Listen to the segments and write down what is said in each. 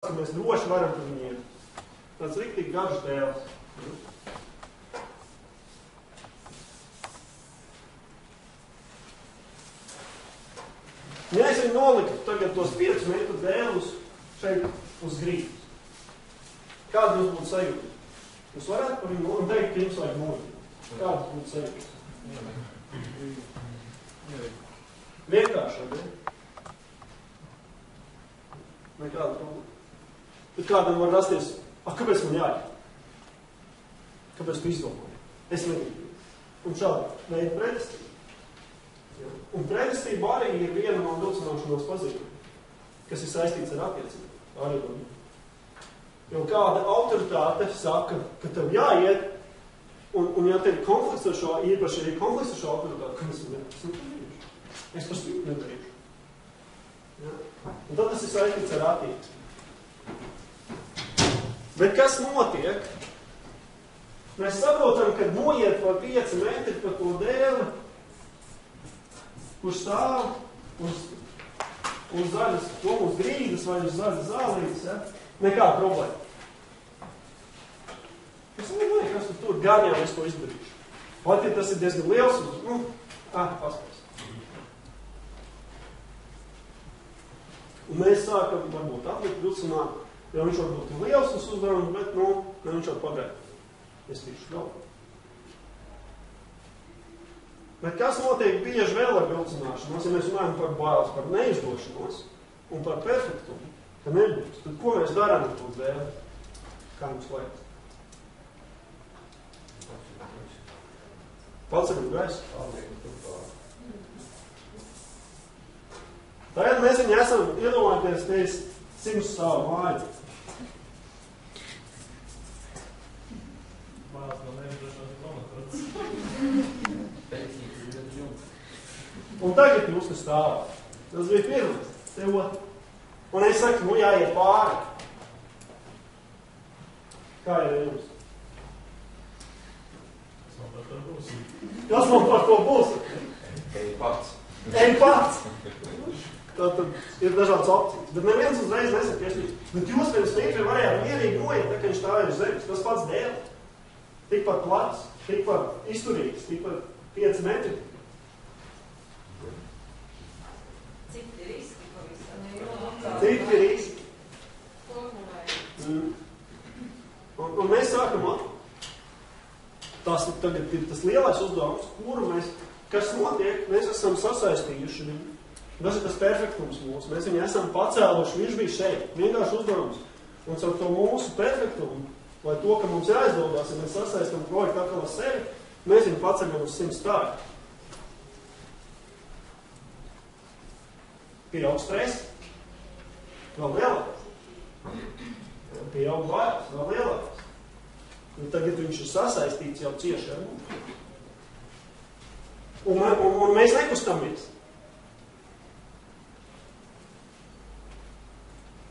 ka mēs droši varam par viņiem. Tāds riktīgi garš dēls. Ja es viņu noliku tagad tos 5 metru dēlus šeit uz grīdas, kāda jums būtu sajūta? Jūs varētu par viņu un teikt, ka jums vajag nolikt. Kāda būtu sajūta? Vienkārši, ne? Nekāda problēma. Bet kādam var rasties, kāpēc man jāiet? Kāpēc tu izdomāji? Es negribu. Un šādi veidu pretestība. Un pretestība arī ir viena no vilcināšanās pazīmēm, kas ir saistīts ar attiecību. Jo kāda autoritāte saka, ka tev jāiet, un ja tev ir konflikts ar šo, īpaši ir konflikts ar šo autoritāti, ka es nedarīšu. Es par spīti nedarīšu. Ja? Un tad tas ir saistīts ar attiecību. Bet kas notiek? Mēs saprotam, ka noiet par 5 metri par to dēli, kur stāv uz zaļas, uz grīdas vai uz zaļas zālītes, ja? Nekāda problēma. Es nedomāju, kas tur gan jau es to izdarīšu. Pat ja tas ir diezgan liels, paskatās. Un mēs sākam varbūt atlikt vilcināt, jo viņš varbūt ir liels uz uzdevums, bet, viņš jau pagaida. Es tīšu galvu. Bet kas notiek bieži vēl ar vilcināšanos, ja mēs runājam par bailes, par neizdošanos un par perfektumu, ka nebūs, tad ko mēs darām ar to dēli? Kā mums vajag? Paceļam gaisu. Tagad mēs viņu esam iedomājoties pēc 100 stāvu māju. Un tagad jūs, kas stāvā. Tas bija pirmais. Te otrs. Un es saku, jāiet pāri. Kā ir jums? Kas man par to būs? Ej pats. Ej pats. Tātad ir dažādas opcijas. Bet neviens uzreiz nesaka, bet jūs pirms mīkļiem varējāt mierīgi noiet, tā kā viņš stāvēja uz zemes. Tas pats dēļ. Tikpat plats, tikpat izturīgs, tikpat 5 metri. Citi riski pavisam. Citi riski. Un mēs sākam tas tagad ir tas lielais uzdevums, kuru mēs, kas notiek, mēs esam sasaistījuši viņu. Tas ir tas perfektums mūsu. Mēs viņu esam pacēluši, viņš bija šeit. Vienkārši uzdevums. Un caur to mūsu perfektumu, vai to, ka mums jāizdodās, ja mēs sasaistam projektu atkal ar sevi, mēs viņu paceļam uz 100 stāju. Pieaug stress, vēl lielāks. Pieaug bailes, vēl lielāks. Un tagad viņš ir sasaistīts jau cieši ar mums. Un mēs nekustamies.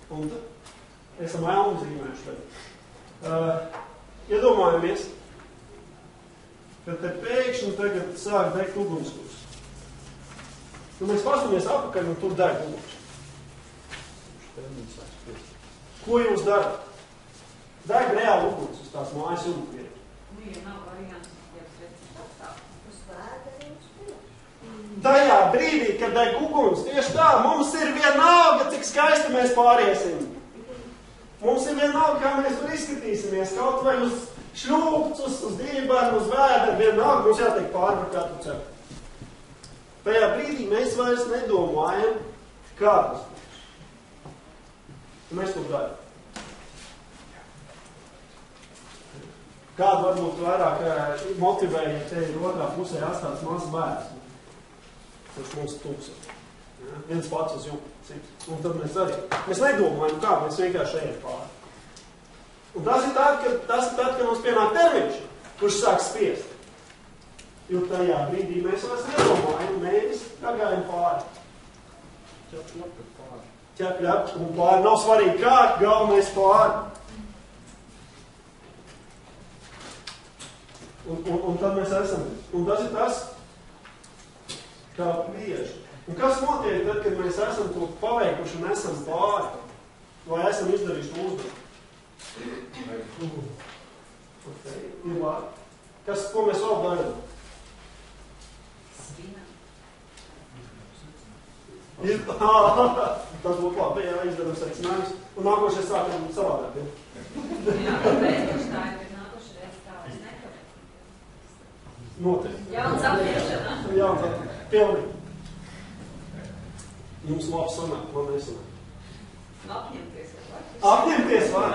Un esam ēlmu zīmējuši tagad. Iedomājamies, ka te pēkšņi tagad sāk degt ugunskurs. Mēs pastamies apakaļ un tur deg uguns. Ko jūs darat? Deg reāli uguns uz tās mājas ugunsvietas. Ja nav variants, ja uz Tajā brīdī, kad deg uguns, tieši tā, mums ir vienalga, cik skaisti mēs pāriesim. Mums ir vienalga, kā mēs tur izskatīsimies, kaut vai uz šļūktus, uz dīvainu, uz vēdru, vienalga, mums jātiek pāri par katru ceru. Tajā brīdī mēs vairs nedomājam, kā tas būs. Mēs to darām. Kādu varbūt vairāk motivēja, ja te ir otrā pusē atstāts mazs bērns. Kurš mums tūkst. Ja? Viens pats uz jums. Un tad mēs arī. Mēs nedomājam, kā mēs vienkārši ejam pāri. Un tas ir tad, kad mums pienāk termiņš, kurš sāk spiest. Jo tajā brīdī mēs vairs nedomājam, mēs gājam pāri. Ķepļap un pāri. Nav svarīgi kā, galvenais pāri. Un tad mēs esam. Un tas ir tas, kā bieži. Un kas notiek tad, kad mēs esam to paveikuši un esam pāri? Vai esam izdarījuši uzdevumu? Okay. Ir labi. Ko mēs vēl darām? Svinam. Tas būtu labi, ja izdarām secinājums. Un nākošais sākam savādāk. Jā, bet tā ir nākošais tā, es nekavētu. Noteikti. Jauns apiešanā. Jauns apiešanā. Pilnīgi. Jums labi sanāk, man nesanāk. Apņemties var. Apņemties var.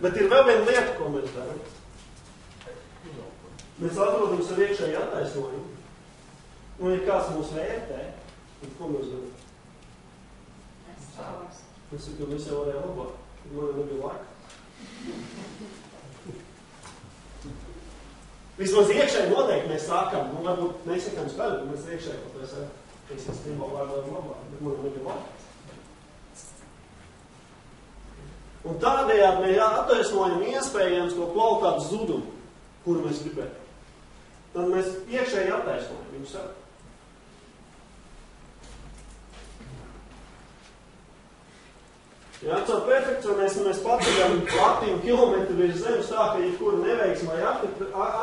Bet ir vēl viena lieta, ko mēs darām. Mēs atrodam sev iekšēji attaisnojumu. Un, ja kāds mūs vērtē, tad ko mēs darām? Es savās. Es saku, ka mēs jau varēja labāk. Man nebija laika. Vismaz iekšēji noteikti mēs sākam. Nu, varbūt nesakām skaļi, bet mēs iekšēji kaut mēs es gribau vārdā labāk, bet man nebija laika. Un tādējādi mēs attaisnojam iespējams to kvalitātes zudumu, kuru mēs gribējam. Tad mēs iekšēji attaisnojam viņu sev. Jā, caur perfekcionismu mēs paceļam latīm kilometru virs zemes tā, ka jebkura neveiksma vai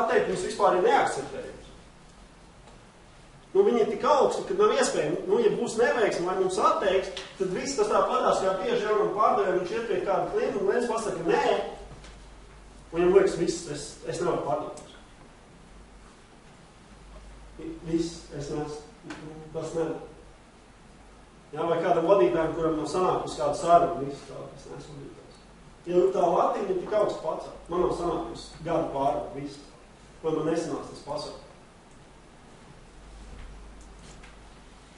atteikums vispār ir neakceptējums. Nu, viņi ir tik augsti, ka nav iespējami. Nu, ja būs neveiksma vai mums atteiks, tad viss tas tā padās, kā bieži jaunam pārdevējam, viņš iet pie kāda klienta un viens pasaka, nē. Un viņam liekas, viss, es nevaru pārdot. Viss, es neesmu. Tas nevar. Jā, vai kādam vadītājam, kuram nav sanākusi kāda saruna, viss tā, es neesmu vadītājs. Ja tā latiņa ir tik augsts pacelt, man nav sanākusi gadu pārāk, viss. Vai man nesanās tas pasaules.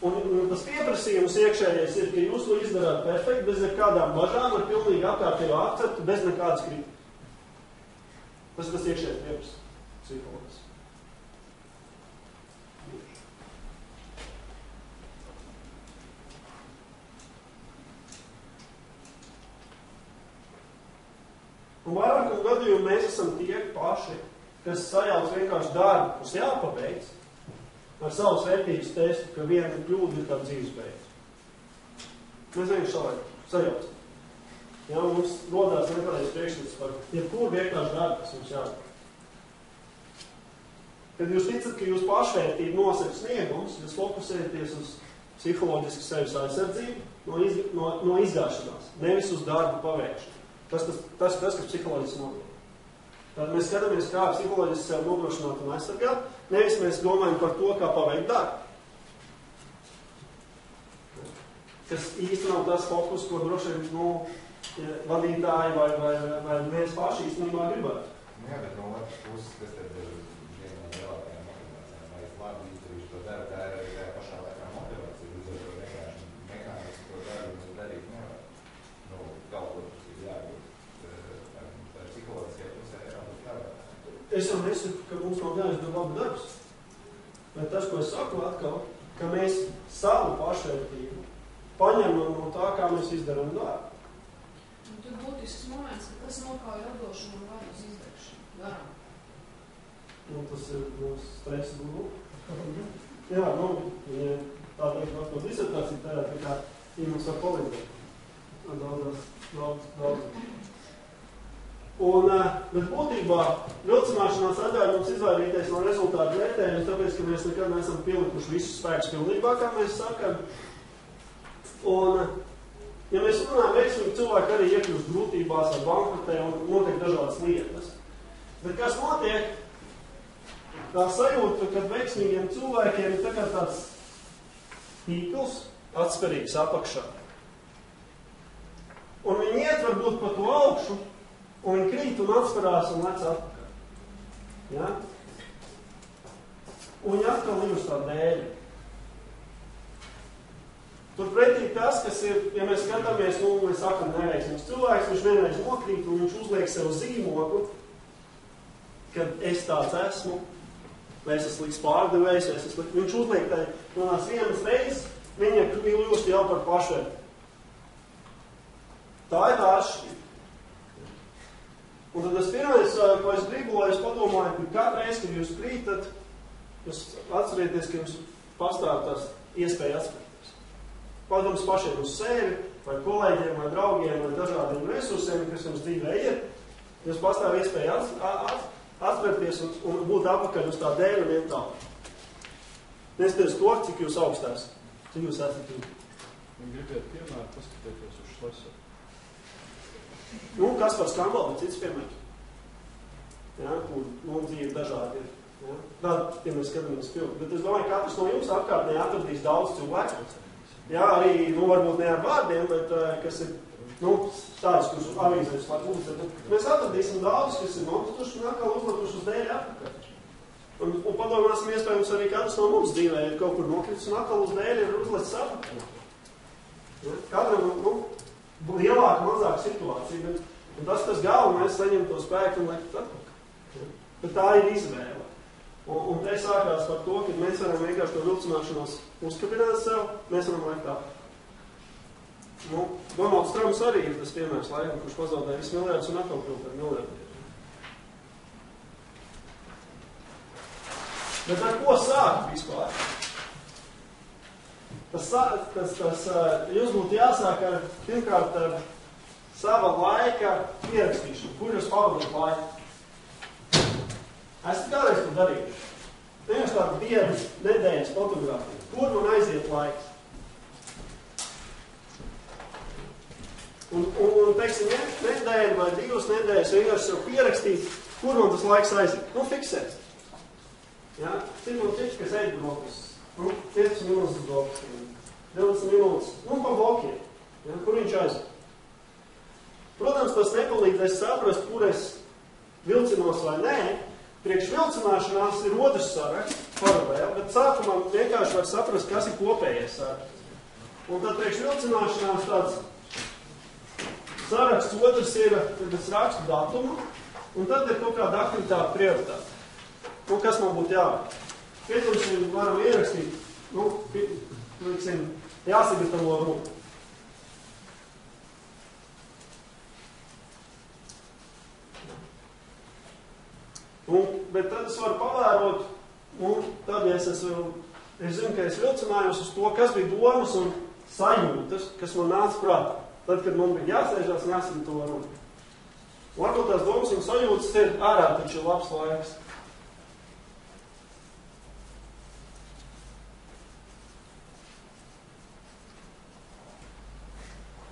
Un tas pieprasījums iekšējais ir, ka jūs to izdarāt perfekti, bez nekādām bažām, ar pilnīgi apkārtējo akceptu, bez nekādas kritikas. Tas ir tas iekšējais pieprasījums. Psihologs. Un vairākumu gadījumu mēs esam tie paši, kas sajauc vienkārši darbu, kas jāpabeidz, ar savas vērtības testu, ka viena kļūda ir kā dzīves beigas. Mēs vienkārši sajaucam. Jā, mums rodās nepareiz priekšstats par jebkuru vienkārši darbu, kas mums jādara. Kad jūs ticat, ka jūs pašvērtību nosaka sniegums, jūs fokusēties uz psiholoģiski sevis aizsardzību no izgāšanās, nevis uz darbu paveikšanu. Tas, kas psiholoģiski notiek. Tad mēs skatāmies, kā psiholoģiski sev nodrošināt un aizsargāt, nevis mēs domājam par to, kā paveikt darbu. Kas īsti nav tas fokus, ko droši vien vadītāji vai mēs paši īstenībā gribētu. Jā, bet no otras puses, kas tad ir viena no lielākajām motivācijām, vai es labi izdarīšu to darbu, tā ir arī tajā pašā laikā motivācija, līdz ar to vienkārši mehāniski to darbu mēs darīt nevar. Nu, kaut ko tas ir jābūt. Tā psiholoģiskajā pusē jābūt jābūt. Es jau nesaku, ka mums nav jāizdara labi darbs. Bet tas, ko es saku atkal, ka mēs savu pašvērtību paņemam no tā, kā mēs izdarām darbu. Tur būtisks moments, ka tas nokauj atdošanu un vai uz izdaršanu. Garam. Nu, tas ir stresa guru. Jā, nu, tā teikt, atkal disertācija tā kā īmums var palīdzēt. Daudz. Un, bet būtībā vilcināšanās atļauj mums izvairīties no rezultātu vērtējuma, tāpēc, ka mēs nekad neesam pielikuši visus spēkus pilnībā, kā mēs sakam. Un, ja mēs runājam, veiksmīgi cilvēki arī iekļūst grūtībās ar bankrotē un notiek dažādas lietas. Bet kas notiek? Tā sajūta, ka veiksmīgiem cilvēkiem ir tā kā tāds tīkls atsperīgs apakšā. Un viņi iet varbūt pa to augšu, un viņi krīt un atsperās un lec atpakaļ. Ja? Un viņi atkal ir uz tā dēļa. Turpretī tas, kas ir, ja mēs skatāmies, mēs sakam neveiksmīgs cilvēks, viņš vienreiz nokrīt un viņš uzliek sev zīmogu, kad es tāds esmu, vai es esmu slikts pārdevējs, viņš uzliek tai manās vienas reizes, viņa kļūst jau par pašvērtību. Tā ir tā atšķirība. Un tad tas pirmais, ko es gribu, lai es padomāju, ka katru reizi, kad jūs krītat, jūs atcerieties, ka jums pastāv tās iespēja atspērties. Padoms pašiem uz sevi, vai kolēģiem, vai draugiem, vai dažādiem resursiem, kas jums dzīvē ir, jums pastāv iespēja atspērties un būt apakaļ uz tā dēļa un iet tālāk. Neskatieties to, cik jūs augstās, cik jūs esat jūs. Gribiet piemēru, paskatieties uz Šlesaru. Nu, kas par Skambalu, bet cits piemērs. Ja, kur dzīve dažādi ir. Ja. Tad, ja mēs skatāmies filmu. Bet es domāju, katrs no jums apkārtnē atradīs daudz cilvēku. Jā, arī, varbūt ne ar vārdiem, bet kas ir, tādas, kurus avīzēs var būt. Mēs atradīsim daudz, kas ir nokrituši un atkal uzlatuši uz dēļa atpakaļ. Un padomāsim, iespējams, arī katrs no mums dzīvē ir kaut kur nokritis un atkal uz dēļa ir uzlacis atpakaļ. Ja. Katram, lielāka, mazāka situācija, bet tas galvenais saņem to spēku un liekt atpakaļ. Ja. Bet tā ir izvēle. Un te sākās par to, ka mēs varam vienkārši to vilcināšanos uzkabināt sev, mēs varam liekt tā. Donalds Trumps arī ir tas piemērs laikam, kurš pazaudēja visu miljardus un atkal kļūt par miljardiem. Bet ar ko sākt vispār? Jums būtu jāsāk ar, pirmkārt, ar sava laika pierakstīšanu. Kur jūs pavadāt laiku? Esat kādreiz to darījuši. Vienkārši tādu dienas, nedēļas fotogrāfiju. Kur man aiziet laiks? Un teiksim, nedēļu vai 2 nedēļas vienkārši sev pierakstīt, kur man tas laiks aiziet. Fiksēt. Ja? Cik man ķiķi, kas eit blokus? 15 minūtes uz blokus. 20 minūtes. Pa blokiem. Ja? Kur viņš aiziet? Protams, tas nepalīdzēs saprast, kur es vilcinos vai nē. Priekš vilcināšanās ir otrs saraksts, paralēli, bet sākumā vienkārši var saprast, kas ir kopējais saraksts. Un tad priekš vilcināšanās tāds saraksts otrs ir, kad es rakstu datumu, un tad ir kaut kāda aktivitāte prioritāte. Kas man būtu jāvāk? Pietumsim varam ierakstīt, jāsagatavo runu. Bet tad es varu pavērot, tad, ja es zinu, ka es vilcinājos uz to, kas bija domas un sajūtas, kas man nāca prātā. Tad, kad man bija jāsēžās un jāsagatavo runu. Varbūt tās domas un sajūtas ir ārā, taču ir labs laiks.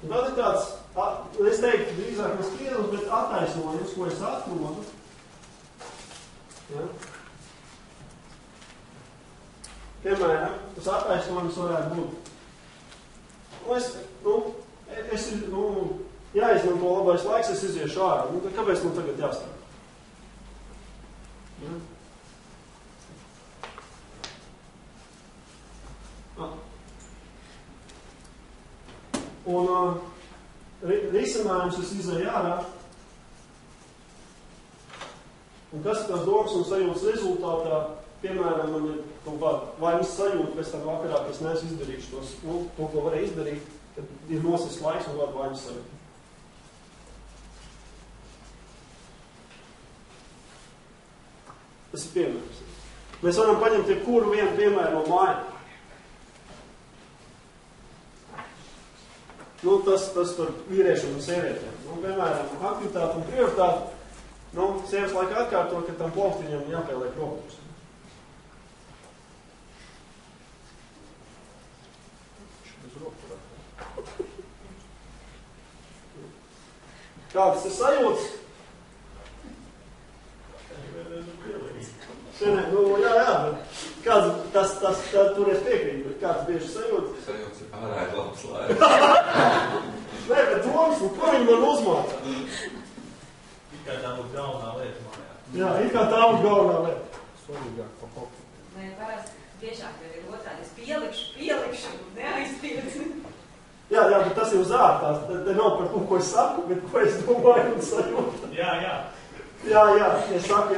Un tad ir tāds, es teiktu, drīzāk ne spriedums, bet attaisnojums, ko es atrodu. Ja? Piemēram, tas attaisnojums varētu būt. Jāizmanto labais laiks, es iziešu ārā. Tad kāpēc man tagad jāstāv? Ja? Un risinājums es izēju ārā. Un kas ir tās domas un sajūtas rezultātā, piemēram, man ir kaut kāda vainas sajūta pēc tam vakarā, ka es neesmu izdarījuši to, ko varēju izdarīt, tad ir nosis laiks un kāda vainas sajūta. Tas ir piemērs. Mēs varam paņemt jebkuru vienu piemēru no māja. Tas par vīriešiem un sievietēm. Piemēram, aktivitāte un prioritāte. Sievas laika atkārto, ka tam plauktiņam jāpieliek rokas. Kādas ir sajūtas? Tur es piekrītu, bet kāds bieži sajūtas? Sajūtas ir pārāk labs laiks. Nē, bet domas, ko viņi man uzmāca? Kā tā būtu galvenā lieta mājā. Jā, kā tā būtu galvenā lieta. Svarīgāk pa hopu. Nē, parasti tiešāk ir otrādi. Es pielikšu, neaizpildu. Jā, bet tas ir uz ārtās. Te nav par to, ko es saku, bet ko es domāju un sajūtu. Jā, es saku,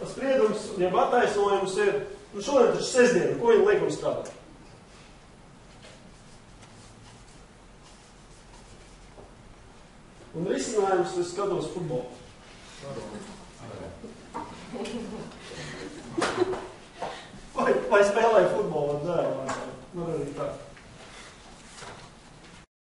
bet spriedums, ja attaisnojums ir, šodien taču sestdiena, ko viņi liek un strādā? Un risinājums, es skatos futbolu. Vai spēlēju